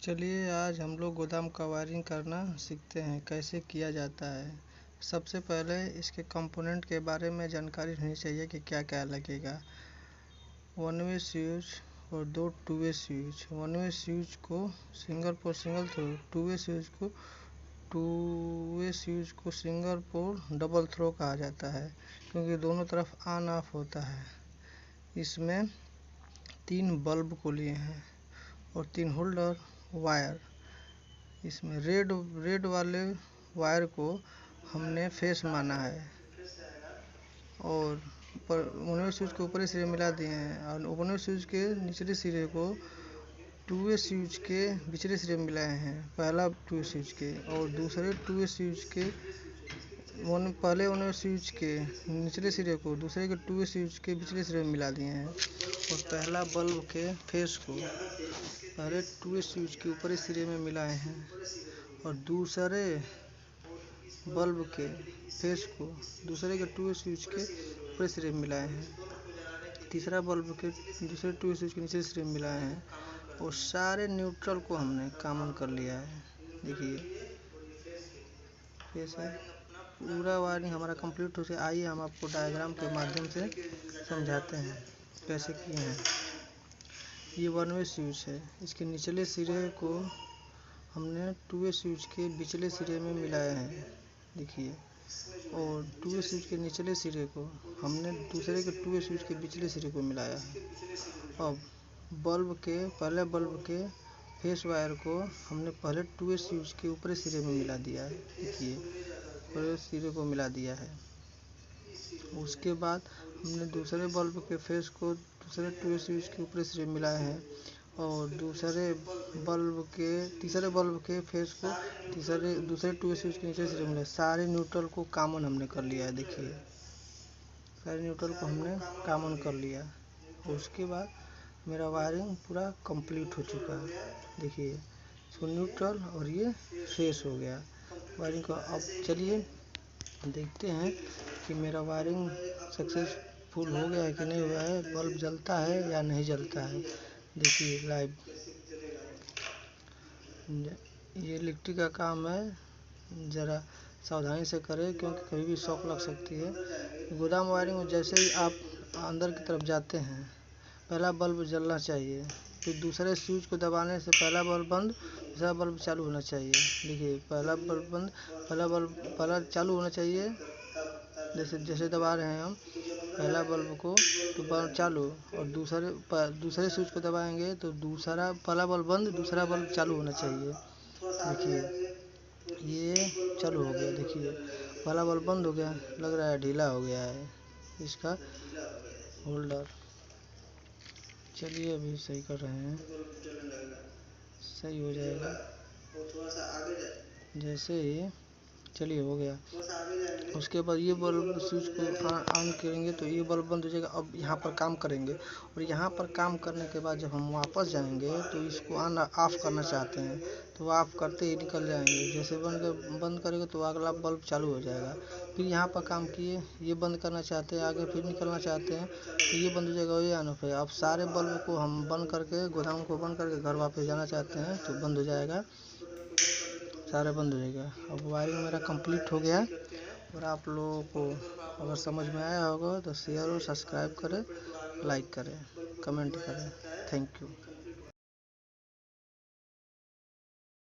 चलिए आज हम लोग गोदाम का वायरिंग करना सीखते हैं कैसे किया जाता है। सबसे पहले इसके कंपोनेंट के बारे में जानकारी होनी चाहिए कि क्या क्या लगेगा। वन वे स्विच और दो two way switch. One way switch को single pole single throw, two way switch को सिंगल पोल डबल थ्रो कहा जाता है क्योंकि दोनों तरफ ऑन ऑफ होता है। इसमें 3 बल्ब को लिए हैं और 3 होल्डर वायर। इसमें रेड वाले वायर को हमने फेस माना है और वन स्विच के ऊपरी सिरे मिला दिए हैं और वन स्विच के निचले सिरे को टू वे स्विच के पिछले सिरे में मिलाए हैं। पहला टू वे स्विच के और दूसरे टू वे स्विच के पहले वन स्विच के निचले सिरे को दूसरे के टू वे स्विच के पिछले सिरे में मिला दिए हैं और पहला बल्ब के फेस को पहले टू वे स्विच के ऊपरी सिरे में मिलाए हैं और दूसरे बल्ब के फेस को दूसरे के टू वे स्विच के ऊपरी सिरे में मिलाए हैं। तीसरा बल्ब के दूसरे टू वे स्विच के नीचे सिरे में मिलाए हैं और सारे न्यूट्रल को हमने कॉमन कर लिया है। देखिए फेस है। पूरा वायरिंग हमारा कंप्लीट हो गया। आइए हम आपको डायग्राम के माध्यम से समझाते हैं कैसे किए हैं। ये वन वे स्विच है। इसके निचले सिरे को हमने टू वे स्विच के पिछले सिरे में मिलाया है। देखिए और टू वे स्विच के निचले सिरे को हमने दूसरे के टू वे स्विच के पिछले सिरे को मिलाया है। अब पहले बल्ब के फेस वायर को हमने पहले टू वे स्विच के ऊपरी सिरे में मिला दिया है। देखिए ऊपरी सिरे को मिला दिया है। उसके बाद हमने दूसरे बल्ब के फेस को दूसरे टू वे स्विच के ऊपरी सिरे में मिलाए हैं और तीसरे बल्ब के फेस को दूसरे टू वे स्विच के नीचे सिरे में मिलाए। सारे न्यूट्रल को कॉमन हमने कर लिया है। देखिए सारे न्यूट्रल को हमने कॉमन कर लिया। उसके बाद मेरा वायरिंग पूरा कंप्लीट हो चुका है। देखिए इसको न्यूट्रल और ये फेस हो गया वायरिंग का। अब चलिए देखते हैं कि मेरा वायरिंग सक्सेसफुल हो गया है कि नहीं हुआ है, बल्ब जलता है या नहीं जलता है। देखिए लाइव ये इलेक्ट्रिक का काम है, ज़रा सावधानी से करें क्योंकि कभी भी शॉक लग सकती है। गोदाम वायरिंग में जैसे ही आप अंदर की तरफ जाते हैं पहला बल्ब जलना चाहिए, फिर दूसरे स्विच को दबाने से पहला बल्ब बंद दूसरा बल्ब चालू होना चाहिए। देखिए पहला बल्ब बंद पहला चालू होना चाहिए। जैसे दबा रहे हैं हम पहला बल्ब को तो बल्ब चालू और दूसरे स्विच को दबाएंगे तो पहला बल्ब बंद दूसरा बल्ब चालू होना चाहिए। देखिए ये चालू हो गया। देखिए पहला बल्ब बंद हो गया, लग रहा है ढीला हो गया है इसका होल्डर। चलिए अभी सही कर रहे हैं, सही हो जाएगा जैसे ही। चलिए हो गया। उसके बाद ये बल्ब स्विच को ऑन करेंगे तो ये बल्ब बंद हो जाएगा। अब यहाँ पर काम करेंगे और यहाँ पर काम करने के बाद जब हम वापस जाएंगे तो इसको ऑन ऑफ करना चाहते हैं तो ऑफ करते ही निकल जाएंगे। जैसे बंद करेंगे तो अगला बल्ब चालू हो जाएगा। फिर यहाँ पर काम किए, ये बंद करना चाहते हैं आगे, फिर निकलना चाहते हैं तो ये बंद हो जाएगा, ये ऑन ऑफ है। अब सारे बल्ब को हम बंद करके गोदाम को बंद करके घर वापस जाना चाहते हैं तो बंद हो जाएगा, सारे बंद हो जाएगा। अब वायरिंग मेरा कंप्लीट हो गया और आप लोगों को अगर समझ में आया होगा तो शेयर और सब्सक्राइब करें, लाइक करें, कमेंट करें। Thank you.